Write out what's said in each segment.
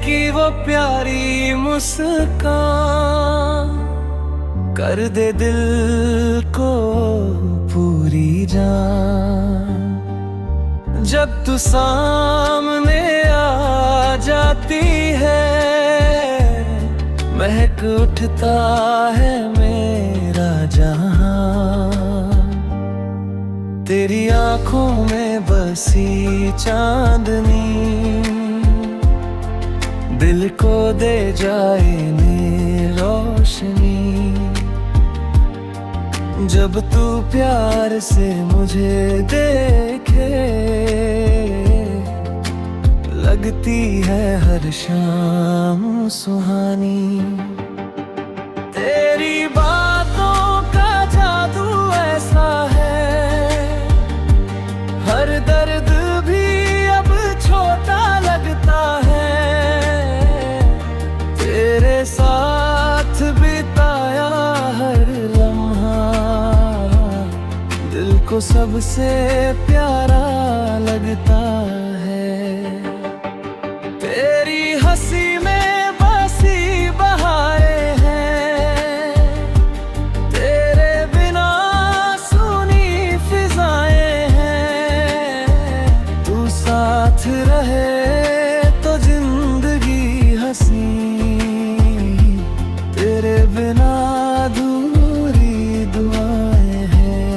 की वो प्यारी मुस्कान कर दे दिल को पूरी जान। जब तू सामने आ जाती है महक उठता है मेरा जहां। तेरी आंखों में बसी चांदनी दिल को दे जाए नी रोशनी। जब तू प्यार से मुझे देखे लगती है हर शाम सुहानी। तेरी बातों का जादू ऐसा है हर दर्द भी अब छोटा लगता है। तेरे साथ बिताया हर लम्हा दिल को सबसे प्यारा लगता है। तेरी हंसी में बसी बहारें हैं तेरे बिना सुनी फिजाएं हैं। तू साथ रहे तो जिंदगी हंसी तेरे बिना अधूरी दुआएं हैं।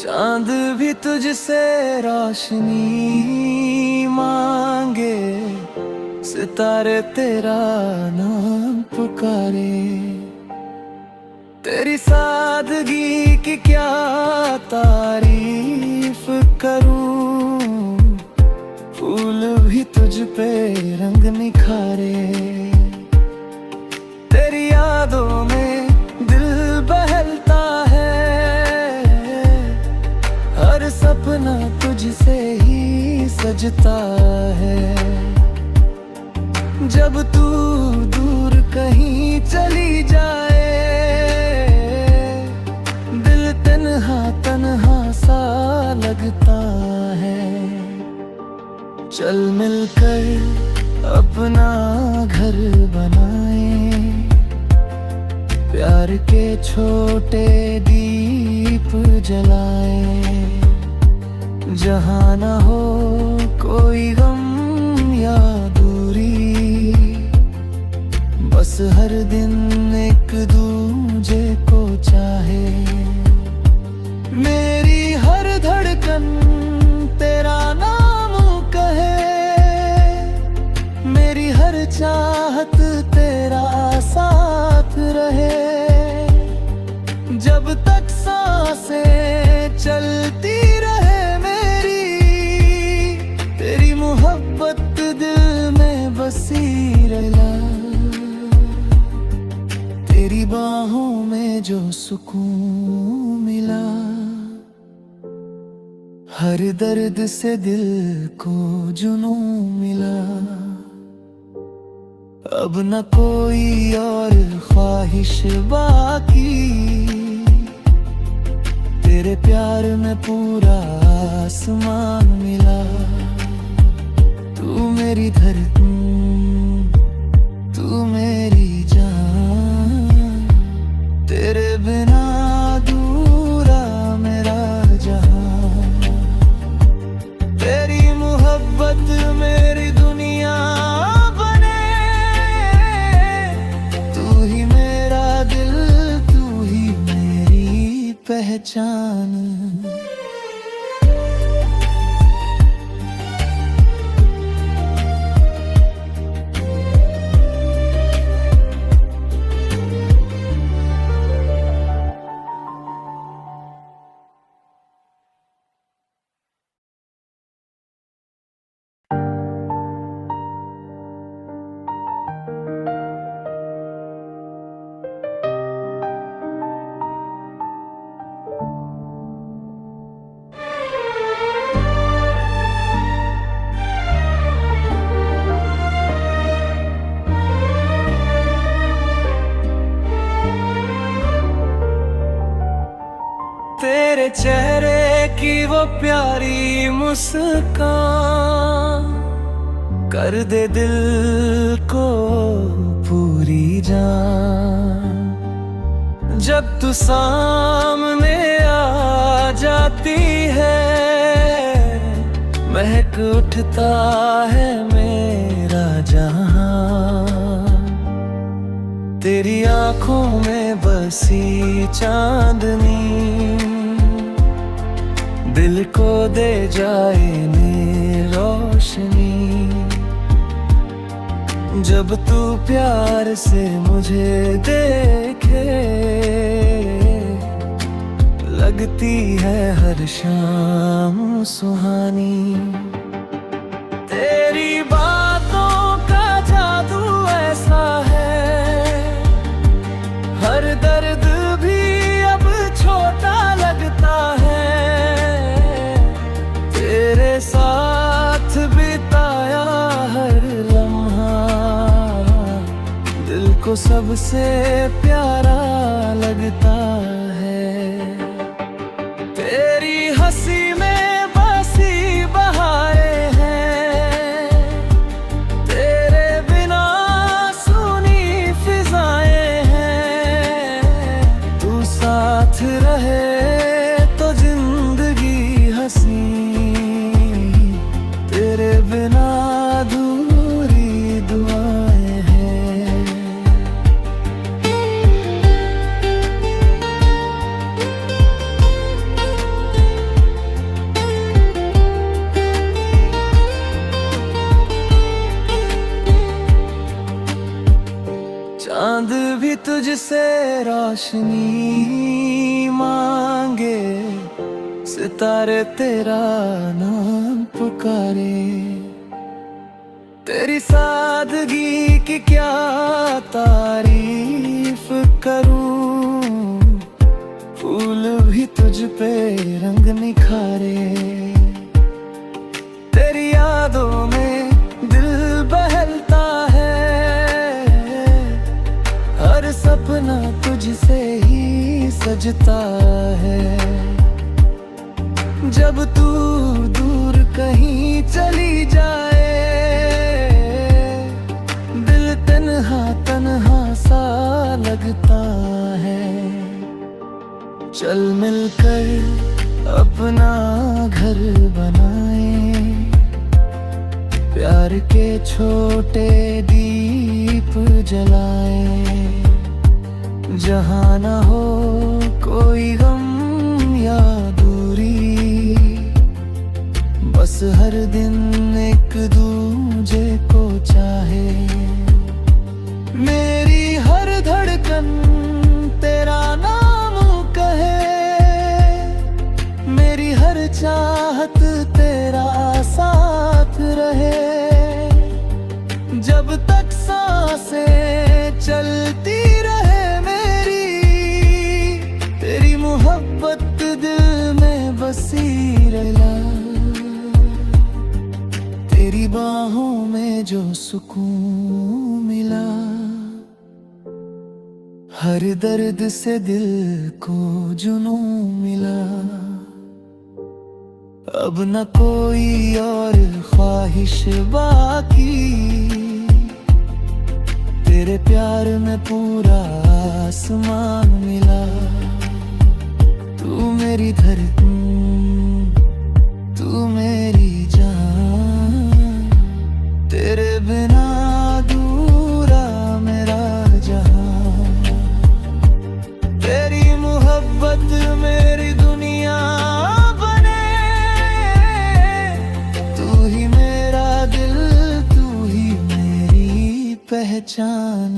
चांद भी तुझसे रोशनी मांगे सितारे तेरा नाम पुकारे। तेरी सादगी की क्या तारीफ करूं फूल भी तुझ पे रंग निखारे। तेरी यादों में दिल बहलता है हर सपना तुझसे ही सजता है। जब तू दूर कहीं चली जाए दिल तन्हा तन्हा सा लगता है। चल मिलकर अपना घर बनाए प्यार के छोटे दीप जलाए। जहाँ ना हो कोई गम या दूरी बस हर दिन एक दूजे को चाहे। मेरी हर धड़कन तेरा नाम कहे मेरी हर चाहत तेरा साथ रहे। जब तक सांसें चलती रहे मेरी तेरी मोहब्बत दिल में बसी रहा। तेरी बाहों में जो सुकून मिला हर दर्द से दिल को जुनून मिला। अब न कोई और ख्वाहिश बाकी तेरे प्यार में पूरा आसमान मिला। तू मेरी धरती तू मेरी जान तेरे बिना अधूरा मेरा जहां। तेरी मोहब्बत मेरी दुनिया बने तू ही मेरा दिल तू ही मेरी पहचान। चेहरे की वो प्यारी मुस्कान कर दे दिल को पूरी जान। जब तू सामने आ जाती है महक उठता है मेरा जहां। तेरी आंखों में बसी चांदनी दिल को दे जाए नी रोशनी। जब तू प्यार से मुझे देखे लगती है हर शाम सुहानी। तेरी बातों का जादू ऐसा है हर दर्द भी अब छोटा लगता है। तेरे साथ बिताया हर लम्हा दिल को सबसे प्यारा लगता है। तेरी हंसी में बसी बहारें हैं तेरे बिना सुनी फिजाएं हैं। तू साथ रहे तो जिंदगी हंसी तेरे बिना अधूरी दुआएं हैं। चांद भी तुझसे रोशनी मांगे सितारे तेरा नाम पुकारे। तेरी सादगी की क्या तारीफ करूं फूल भी तुझ पे रंग निखारे। तेरी यादों में दिल बहलता है हर सपना तुझसे ही सजता है। जब तू दूर कहीं चली जाए दिल तन्हा तन्हा सा लगता है। चल मिलकर अपना घर बनाए प्यार के छोटे दीप जलाए। जहाँ न हो कोई गम या दूरी बस हर दिन एक दूजे को चाहे। मेरी हर धड़कन तेरा नाम कहे मेरी हर चाहत तेरा साथ रहे। जब तक सांसें चलती रहे मेरी तेरी मोहब्बत दिल में बसी रहा। तेरी बाहों में जो सुकून मिला हर दर्द से दिल को जुनून मिला। अब न कोई और ख्वाहिश बाकी तेरे प्यार में पूरा आसमान मिला। तू मेरी धड़कन तू मेरी जान तेरे बिना अधूरा मेरा जहां। तेरी मोहब्बत मेरी दुनिया बने तू ही मेरा दिल तू ही मेरी पहचान।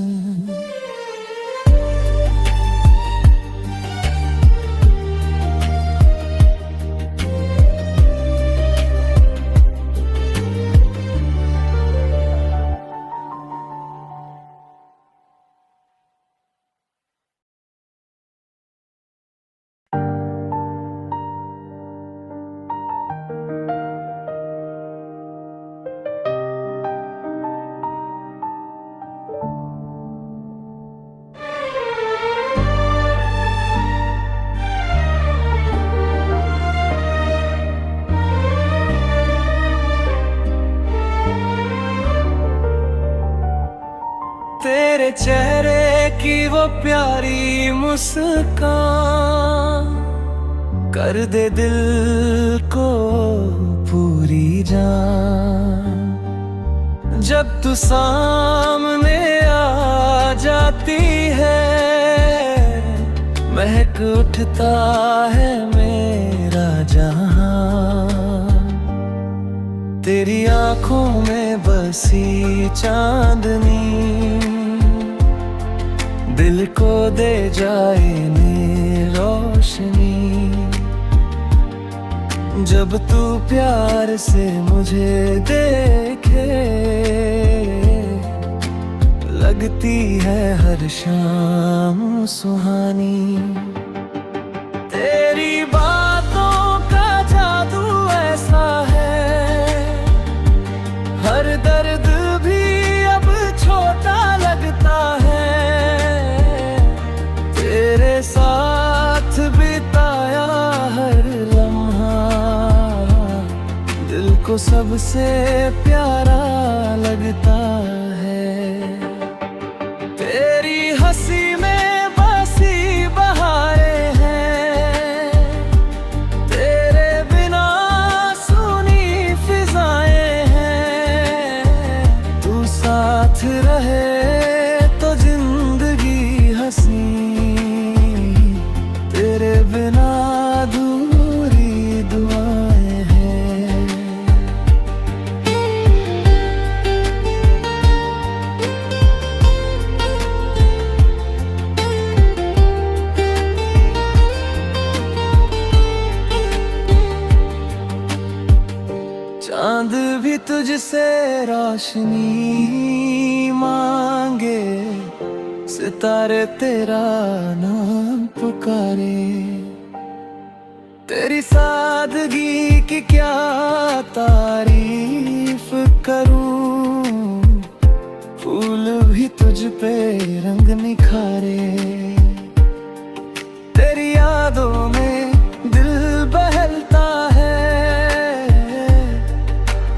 चेहरे की वो प्यारी मुस्कान कर दे दिल को पूरी जान। जब तू सामने आ जाती है महक उठता है मेरा जहां। तेरी आंखों में बसी चांदनी दिल को दे जाए ने रोशनी। जब तू प्यार से मुझे देखे लगती है हर शाम सुहानी। तेरी बातों का जादू ऐसा है हर दर्द भी अब छोटा लगता है। तेरे साथ बिताया हर लम्हा दिल को सबसे प्यारा लगता है। तेरी हंसी में बसी बहारें हैं तेरे बिना सुनी फिजाएं हैं। तू साथ रहे तो जिंदगी हंसी तेरे बिना अधूरी दुआएं हैं। चांद भी तुझसे रोशनी मांगे सितारे तेरा नाम पुकारे। तेरी सादगी की क्या तारीफ करूं फूल भी तुझ पे रंग निखारे। तेरी यादों में दिल बहलता है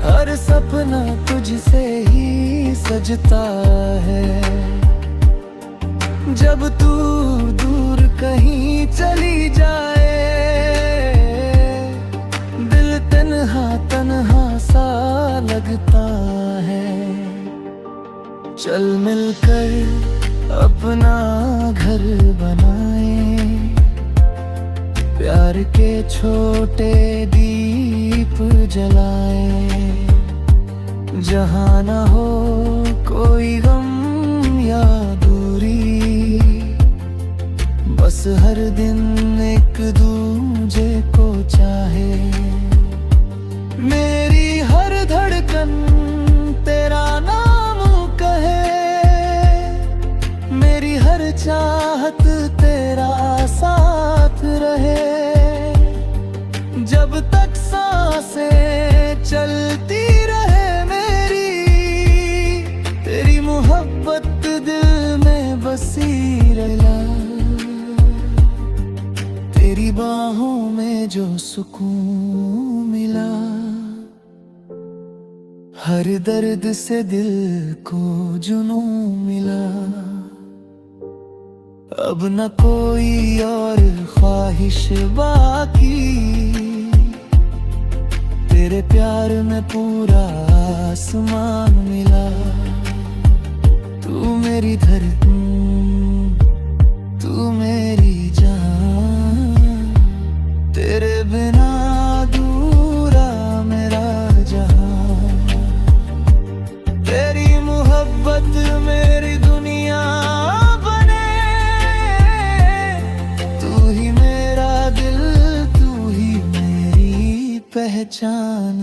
हर सपना तुझसे ही सजता है। जब तू दूर कहीं चली जाए दिल तन्हा तन्हा सा लगता है। चल मिलकर अपना घर बनाए प्यार के छोटे दीप जलाए। जहाँ न हो कोई गम या दूरी बस हर दिन एक दूजे को चाहे। मेरी हर धड़कन तेरा नाम कहे मेरी हर चाहत तेरा साथ रहे। जब तक सांसें चलती रहे मेरी तेरी मोहब्बत दिल में बसी रहा। तेरी बाहों में जो सुकून मिला हर दर्द से दिल को जुनून मिला। अब न कोई और ख्वाहिश बाकी तेरे प्यार में पूरा आसमान मिला। तू मेरी धड़कन तू मेरी जान तेरे बिना अधूरा मेरा जहां। तेरी मोहब्बत मेरी दुनिया बने तू ही मेरा दिल तू ही मेरी पहचान।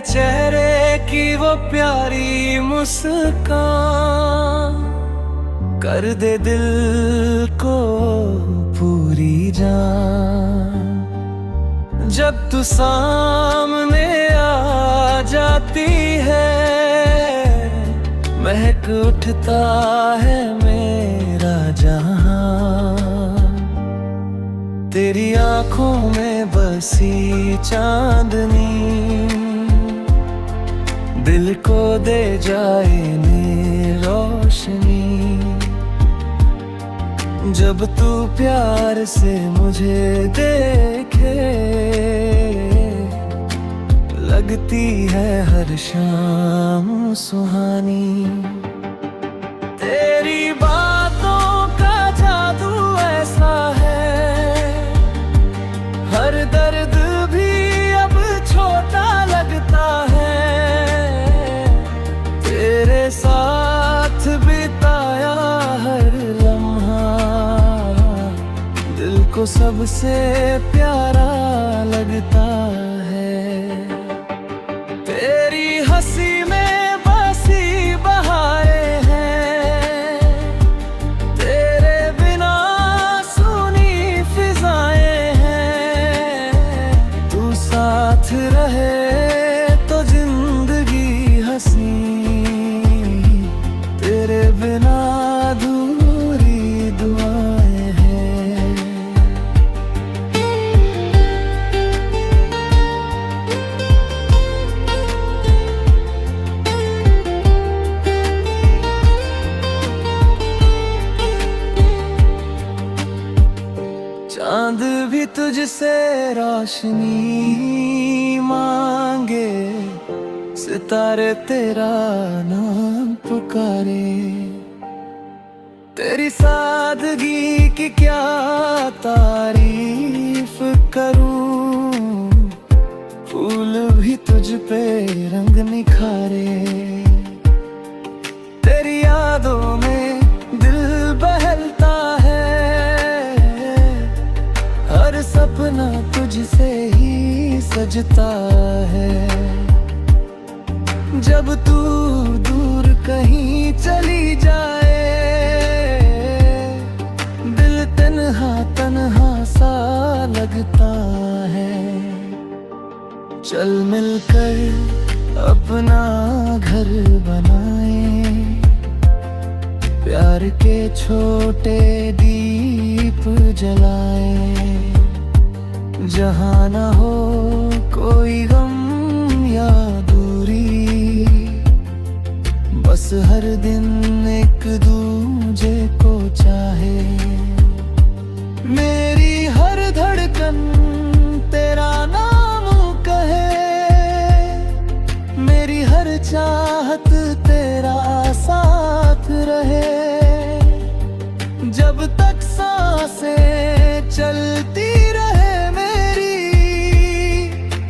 चेहरे की वो प्यारी मुस्कान कर दे दिल को पूरी जान। जब तू सामने आ जाती है महक उठता है मेरा जहां। तेरी आंखों में बसी चांदनी दिल को दे जाए रोशनी। जब तू प्यार से मुझे देखे लगती है हर शाम सुहानी। तेरी बातों का जादू ऐसा है हर दर्द भी अब छोटा लगता है। तेरे साथ बिताया हर लम्हा दिल को सबसे प्यारा लगता है। तेरी हंसी में बसी बहारें हैं तेरे बिना सुनी फिजाएं हैं। तू साथ रहे तो जिंदगी हंसी तेरे बिना अधूरी दुआएं हैं। चांद भी तुझसे रोशनी मांगे सितारे तेरा नाम पुकारे। तेरी सादगी की क्या तारीफ करूं फूल भी तुझ पे रंग निखारे। तेरी यादों में दिल बहलता है हर सपना तुझसे ही सजता है। जब तू दूर कहीं चली जाए दिल तन्हा तन्हा सा लगता है। चल मिलकर अपना घर बनाए प्यार के छोटे दीप जलाए। जहाँ न हो कोई गम या दूरी बस हर दिन एक दूजे को चाहे। मेरी हर धड़कन तेरा नाम कहे मेरी हर चाहत तेरा साथ रहे। जब तक सांसें चलती रहे मेरी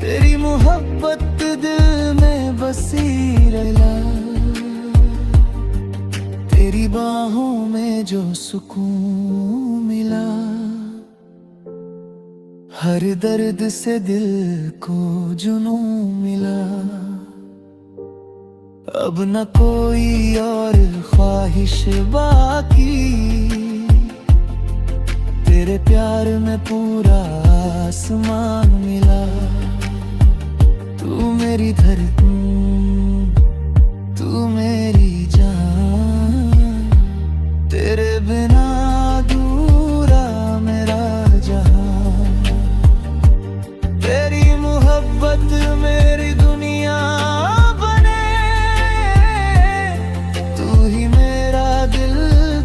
तेरी मोहब्बत दिल में बसी रहा। तेरी बाहों में जो सुकून मिला हर दर्द से दिल को जुनून मिला। अब न कोई और ख्वाहिश बाकी तेरे प्यार में पूरा आसमान मिला। तू मेरी धरती तू मेरी जान तेरे बिना अधूरा मेरा जहां। तेरी मोहब्बत मेरी दुनिया बने तू ही मेरा दिल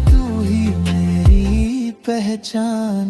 तू ही मेरी पहचान